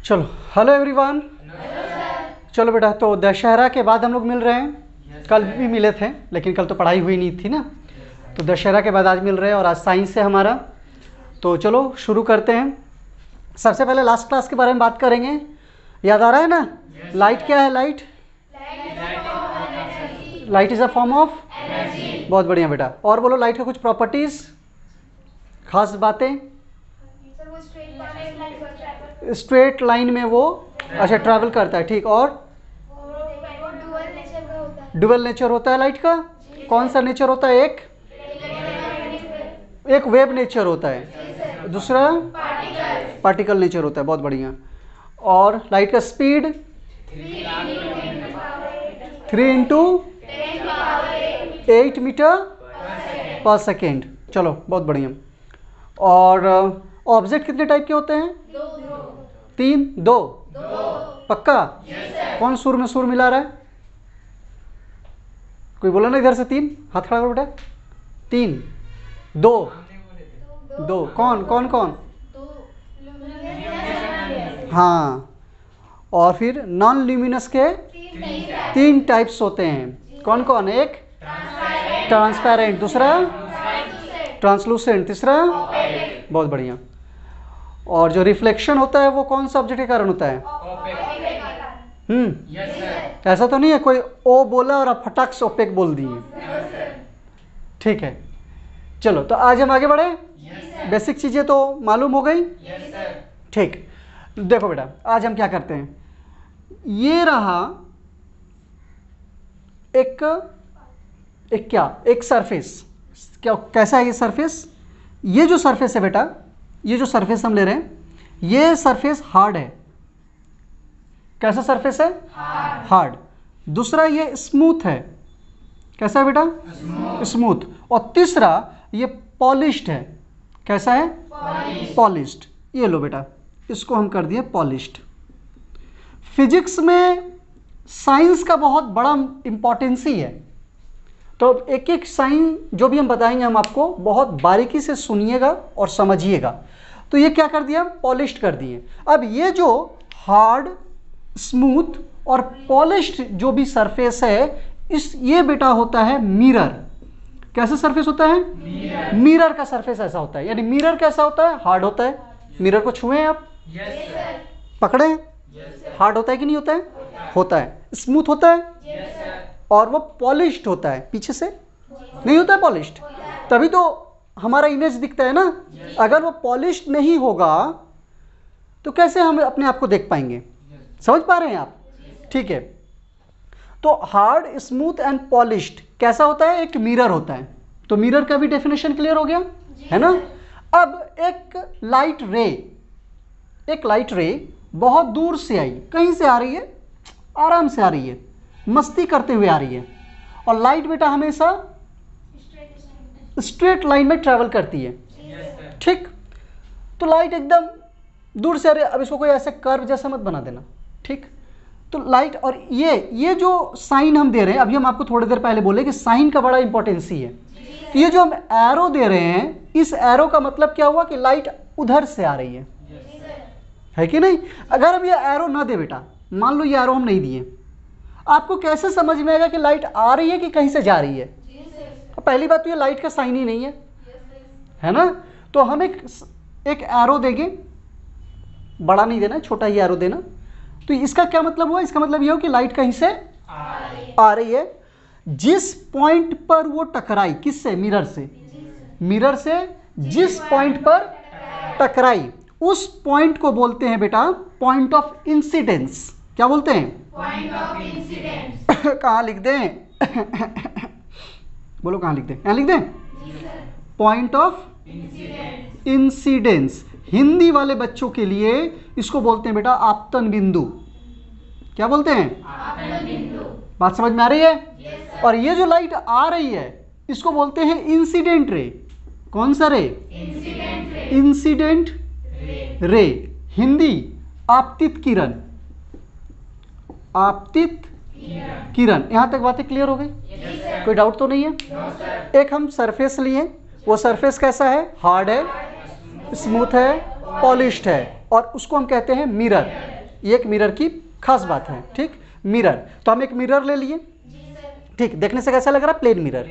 चलो, hello everyone. चलो बेटा, तो दशहरा के बाद हम लोग मिल रहे हैं। कल भी मिले थे लेकिन कल तो पढ़ाई हुई नहीं थी ना, तो दशहरा के बाद आज मिल रहे हैं और आज साइंस है हमारा। तो चलो शुरू करते हैं। सबसे पहले लास्ट क्लास के बारे में बात करेंगे। याद आ रहा है ना? लाइट क्या है? Light is a form of energy. बहुत बढ़िया बेटा। और बोलो लाइट का कुछ प्रॉपर्टीज, खास बातें। स्ट्रेट लाइन में वो अच्छा ट्रैवल करता है, ठीक। और डुअल नेचर होता है लाइट का। कौन सा नेचर होता है? एक वेव नेचर होता है, दूसरा पार्टिकल नेचर होता है। बहुत बढ़िया। और लाइट का स्पीड 3 × 8 मीटर पर सेकेंड। चलो बहुत बढ़िया। और ऑब्जेक्ट कितने टाइप के होते हैं? 3 2 पक्का? कौन सुर में सुर मिला रहा है? कोई बोला ना इधर से 3? हाथ खड़ा करो बेटा। 3 2 कौन? हाँ। और फिर नॉन ल्यूमिनस के 3 टाइप्स होते हैं। कौन? एक ट्रांसपेरेंट, दूसरा ट्रांसलूसेंट, तीसरा बहुत बढ़िया। और जो रिफ्लेक्शन होता है वो कौन सा ऑब्जेक्ट के कारण होता है? ऐसा तो नहीं है कोई ओ बोला और आप फटाक से ओपेक बोल दिए। ठीक है, चलो तो आज हम आगे बढ़े। बेसिक चीजें तो मालूम हो गई। ठीक, देखो बेटा आज हम क्या करते हैं। ये रहा एक सरफेस। क्या कैसा है ये सरफेस? ये जो सरफेस है बेटा, ये जो सरफेस हम ले रहे हैं, ये सरफेस हार्ड है। कैसा सरफेस है? हार्ड। दूसरा ये स्मूथ है। कैसा है बेटा? स्मूथ। और तीसरा ये पॉलिश्ड है। कैसा है? पॉलिश्ड। ये लो बेटा, इसको हम कर दिए पॉलिश्ड। फिजिक्स में साइंस का बहुत बड़ा इंपॉर्टेंस ही है, तो एक एक साइन जो भी हम बताएंगे हम आपको बहुत बारीकी से सुनिएगा और समझिएगा। तो ये क्या कर दिया? पॉलिश्ड कर दिए। अब ये जो हार्ड, स्मूथ और पॉलिश्ड जो भी सरफेस है, ये बेटा होता है मिरर। कैसा सरफेस होता है? मिरर का सरफेस ऐसा होता है। यानी मिरर कैसा होता है? हार्ड होता है। मिरर को छुए आप? पकड़े? हार्ड होता है कि नहीं होता है? होता है। स्मूथ होता है और वो पॉलिश्ड होता है। पीछे से नहीं होता है पॉलिश्ड, तभी तो हमारा इमेज दिखता है ना। अगर वो पॉलिश्ड नहीं होगा तो कैसे हम अपने आप को देख पाएंगे? समझ पा रहे हैं आप? ठीक है, तो हार्ड, स्मूथ एंड पॉलिश्ड कैसा होता है? एक मिरर होता है। तो मिरर का भी डेफिनेशन क्लियर हो गया है ना। अब एक लाइट रे बहुत दूर से आई, कहीं से आ रही है? आराम से आ रही है, मस्ती करते हुए आ रही है। और लाइट बेटा हमेशा स्ट्रेट लाइन में ट्रैवल करती है, ठीक। तो लाइट एकदम दूर से आ रही है। अब इसको कोई ऐसे कर्व जैसा मत बना देना, ठीक। तो लाइट और ये जो साइन हम दे रहे हैं, अभी हम आपको थोड़ी देर पहले बोले कि साइन का बड़ा इंपॉर्टेंस ही है। तो ये जो हम एरो दे रहे हैं, इस एरो का मतलब क्या हुआ कि लाइट उधर से आ रही है कि नहीं? अगर अब ये एरो ना दे बेटा, मान लो ये एरो हम नहीं दिए, आपको कैसे समझ में आएगा कि लाइट आ रही है कि कहीं से जा रही है? पहली बात तो ये लाइट का साइन ही नहीं है ना। तो हम एक एरो देंगे, बड़ा नहीं देना, छोटा ही एरो देना। तो इसका क्या मतलब हुआ? इसका मतलब ये हो कि लाइट कहीं से आ रही है। जिस पॉइंट पर वो टकराई, किससे? मिरर से। मिरर से जिस पॉइंट पर टकराई, उस पॉइंट को बोलते हैं बेटा पॉइंट ऑफ इंसिडेंस। क्या बोलते हैं? Point of incidence. कहाँ लिख दें? बोलो कहाँ लिख दें? यहाँ लिख दें? Point of incidence. हिंदी वाले बच्चों के लिए इसको बोलते हैं बेटा आपतन बिंदु। क्या बोलते हैं? आपतन बिंदु। बात समझ में आ रही है? और ये जो लाइट आ रही है इसको बोलते हैं इंसिडेंट रे। कौन सा रे? Incident ray. हिंदी आपतित किरण। आपतित किरण। यहां तक बातें क्लियर हो गई? कोई डाउट तो नहीं है? एक हम सरफेस लिए, वो सरफेस कैसा है? हार्ड है, स्मूथ है, पॉलिश्ड है, और उसको हम कहते हैं मिरर। ये एक मिरर की खास बात है। ठीक, मिरर, तो हम एक मिरर ले लिए, ठीक, देखने से कैसा लग रहा है, प्लेन मिरर।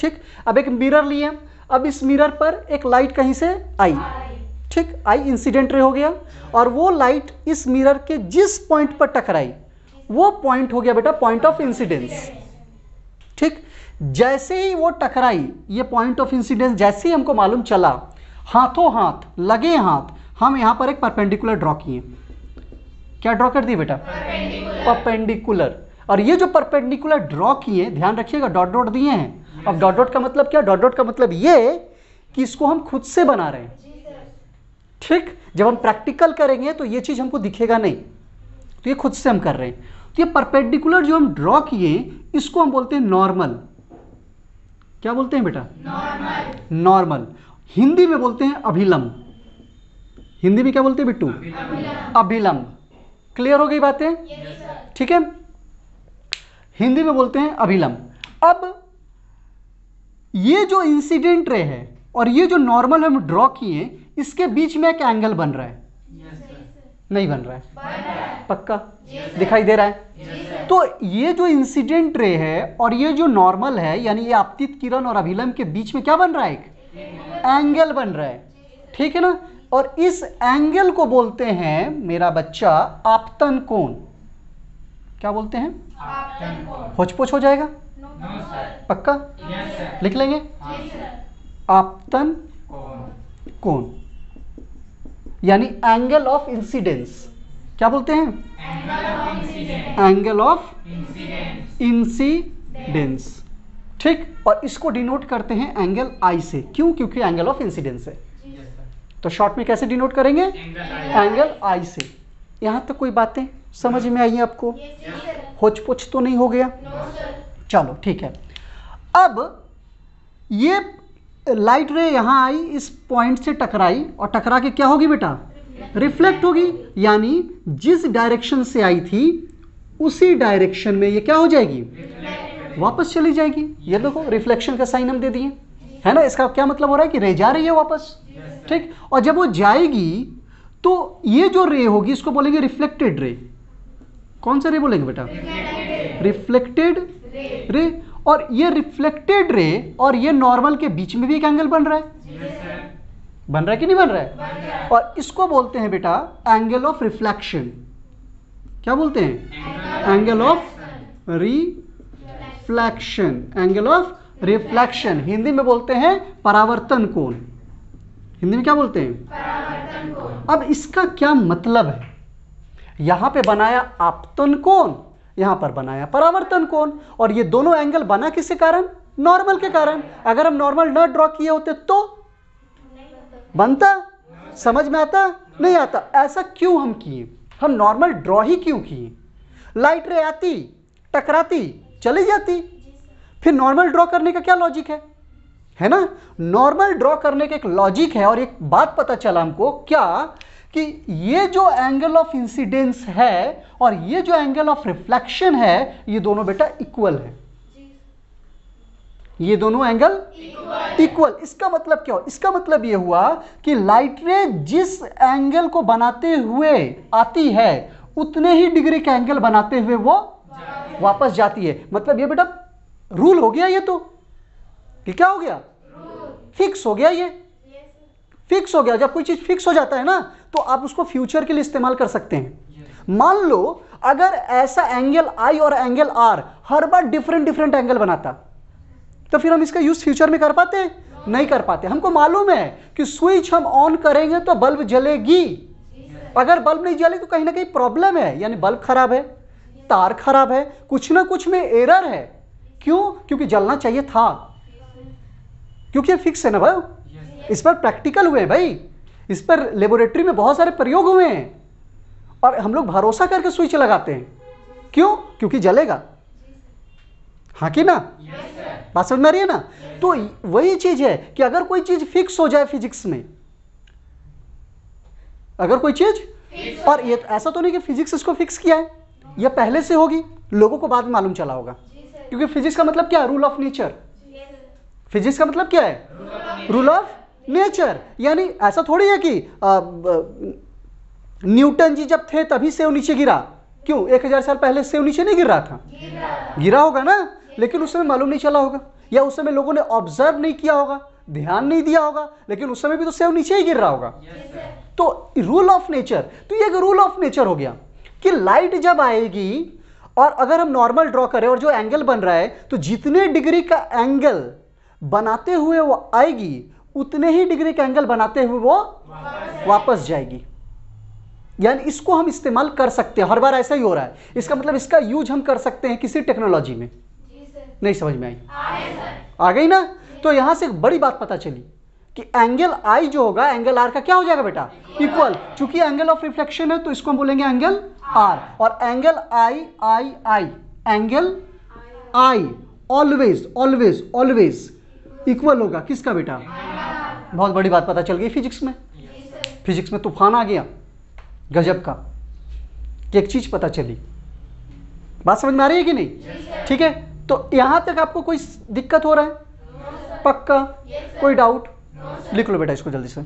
ठीक, अब एक मिरर लिए, अब इस मिरर पर एक लाइट कहीं से आई, ठीक, आई, इंसिडेंट रे हो गया, और वो लाइट इस मिरर के जिस पॉइंट पर टकराई वो पॉइंट हो गया बेटा पॉइंट ऑफ इंसिडेंस। ठीक, जैसे ही वो टकराई, ये पॉइंट ऑफ इंसिडेंस जैसे ही हमको मालूम चला, हाथों हाथ, लगे हाथ, हम यहां पर एक परपेंडिकुलर ड्रॉ किए। क्या ड्रॉ कर दिए बेटा? परपेंडिकुलर। और ये जो परपेंडिकुलर ड्रॉ किए, ध्यान रखिएगा, डॉट डॉट दिए हैं। अब डॉट डॉट का मतलब क्या? डॉट डॉट का मतलब ये कि इसको हम खुद से बना रहे हैं। ठीक, जब हम प्रैक्टिकल करेंगे तो ये चीज हमको दिखेगा नहीं, तो ये खुद से हम कर रहे हैं। तो ये परपेंडिकुलर जो हम ड्रॉ किए, इसको हम बोलते हैं नॉर्मल। क्या बोलते हैं बेटा? नॉर्मल। नॉर्मल। हिंदी में बोलते हैं अभिलंब। हिंदी में क्या बोलते हैं बिट्टू? अभिलंब। क्लियर हो गई बातें? ठीक है, हिंदी में बोलते हैं अभिलंब। अब ये जो इंसिडेंट रे है और ये जो नॉर्मल हम ड्रॉ किए, इसके बीच में एक एंगल बन रहा है। नहीं बन रहा है? पक्का? दिखाई दे रहा है? तो ये जो इंसिडेंट रे है और ये जो नॉर्मल है, यानी ये आपतित किरण और अभिलंब के बीच में क्या बन रहा है? एक एंगल बन रहा है। ठीक है ना? और इस एंगल को बोलते हैं मेरा बच्चा आपतन कोण। क्या बोलते हैं? आपतन कोण। होचपोच हो जाएगा? पक्का? लिख लेंगे? आपतन कोण यानी एंगल ऑफ इंसिडेंस। क्या बोलते हैं? Angle of incidence. ठीक, और इसको डिनोट करते हैं एंगल आई से। क्यों? क्योंकि एंगल ऑफ इंसिडेंस है। तो शॉर्ट में कैसे डिनोट करेंगे? एंगल आई से। यहां तक कोई बातें समझ में आई आपको? होच पोच तो नहीं हो गया? चलो ठीक है। अब ये लाइट रे यहां आई, इस पॉइंट से टकराई, और टकरा के क्या होगी बेटा? रिफ्लेक्ट होगी। यानी जिस डायरेक्शन से आई थी उसी डायरेक्शन में ये क्या हो जाएगी? वापस चली जाएगी। ये देखो, रिफ्लेक्शन का साइन हम दे दिए, है ना? इसका क्या मतलब हो रहा है कि रे जा रही है वापस। ठीक, और जब वो जाएगी तो ये जो रे होगी इसको बोलेंगे रिफ्लेक्टेड रे। कौन सा रे बोलेंगे बेटा? Reflected ray. और ये रिफ्लेक्टेड रे और ये नॉर्मल के बीच में भी एक एंगल बन रहा है। बन रहा है कि नहीं बन रहा है? और इसको बोलते हैं बेटा एंगल ऑफ रिफ्लेक्शन। क्या बोलते हैं? Angle of reflection. Angle of reflection Hindi में बोलते हैं परावर्तन कोण। हिंदी में क्या बोलते हैं? परावर्तन कोण। अब इसका क्या मतलब है? यहां पे बनाया आपतन कोण, यहां पर बनाया परावर्तन कोण, और ये दोनों एंगल बना किसके कारण? नॉर्मल के कारण। अगर हम नॉर्मल न ड्रॉ किए होते तो बनता? समझ में आता? नहीं आता। ऐसा क्यों हम किए? हम नॉर्मल ड्रॉ ही क्यों किए? लाइट रे आती, टकराती, चली जाती, फिर नॉर्मल ड्रॉ करने का क्या लॉजिक है ना? नॉर्मल ड्रॉ करने का एक लॉजिक है। और एक बात पता चला हमको, क्या कि ये जो एंगल ऑफ इंसिडेंस है और ये जो एंगल ऑफ रिफ्लेक्शन है, ये दोनों बेटा इक्वल है। ये दोनों एंगल इक्वल। इसका मतलब क्या हो? इसका मतलब ये हुआ कि लाइट रे जिस एंगल को बनाते हुए आती है उतने ही डिग्री का एंगल बनाते हुए वो वापस जाती है। मतलब ये बेटा रूल हो गया। ये तो ये क्या हो गया? फिक्स हो गया। ये फिक्स हो गया। जब कोई चीज फिक्स हो जाता है ना, तो आप उसको फ्यूचर के लिए इस्तेमाल कर सकते हैं। मान लो अगर ऐसा एंगल आई और एंगल आर हर बार डिफरेंट डिफरेंट एंगल बनाता, तो फिर हम इसका यूज फ्यूचर में कर पाते? नहीं कर पाते। हमको मालूम है कि स्विच हम ऑन करेंगे तो बल्ब जलेगी। अगर बल्ब नहीं जले तो कहीं ना कहीं प्रॉब्लम है, यानी बल्ब खराब है, तार खराब है, कुछ ना कुछ में एरर है। क्यों? क्योंकि जलना चाहिए था, क्योंकि फिक्स है ना भाई। इस पर प्रैक्टिकल हुए हैं भाई, इस पर लेबोरेटरी में बहुत सारे प्रयोग हुए हैं, और हम लोग भरोसा करके स्विच लगाते हैं। क्यों? क्योंकि जलेगा। हाँ कि ना? बात समझ में आ रही है ना? तो वही चीज है कि अगर कोई चीज फिक्स हो जाए फिजिक्स में, अगर कोई चीज, और ये ऐसा तो नहीं कि फिजिक्स इसको फिक्स किया है, यह पहले से होगी, लोगों को बाद में मालूम चला होगा। क्योंकि फिजिक्स का मतलब क्या है? Rule of nature. फिजिक्स का मतलब क्या है? Rule of nature. यानी ऐसा थोड़ी है कि न्यूटन जी जब थे तभी सेव नीचे गिरा, क्यों? 1000 साल पहले सेव नीचे नहीं गिर रहा था? गिरा होगा ना, लेकिन उस समय मालूम नहीं चला होगा, या उस समय लोगों ने ऑब्जर्व नहीं किया होगा, ध्यान नहीं दिया होगा, लेकिन उस समय भी तो सेव नीचे ही गिर रहा होगा। तो रूल ऑफ नेचर, तो ये एक रूल ऑफ नेचर हो गया कि लाइट जब आएगी और अगर हम नॉर्मल ड्रॉ करें और जो एंगल बन रहा है, तो जितने डिग्री का एंगल बनाते हुए वो आएगी उतने ही डिग्री का एंगल बनाते हुए वो वापस जाएगी। यानी इसको हम इस्तेमाल कर सकते हैं, हर बार ऐसा ही हो रहा है। इसका मतलब इसका यूज हम कर सकते हैं किसी टेक्नोलॉजी में। नहीं समझ में आई? आ गई ना? तो यहां से एक बड़ी बात पता चली कि एंगल आई जो होगा एंगल आर का क्या हो जाएगा बेटा? इक्वल। चूंकि एंगल ऑफ रिफ्लेक्शन है तो इसको हम बोलेंगे एंगल आर, और angle I angle I always always always equal होगा किसका बेटा? बहुत बड़ी बात पता चल गई फिजिक्स में। फिजिक्स में तूफान आ गया गजब का, कि एक चीज पता चली। बात समझ में आ रही है कि नहीं? ठीक है, तो यहां तक आपको कोई दिक्कत हो रहा है? पक्का? कोई डाउट? लिख लो बेटा इसको जल्दी से।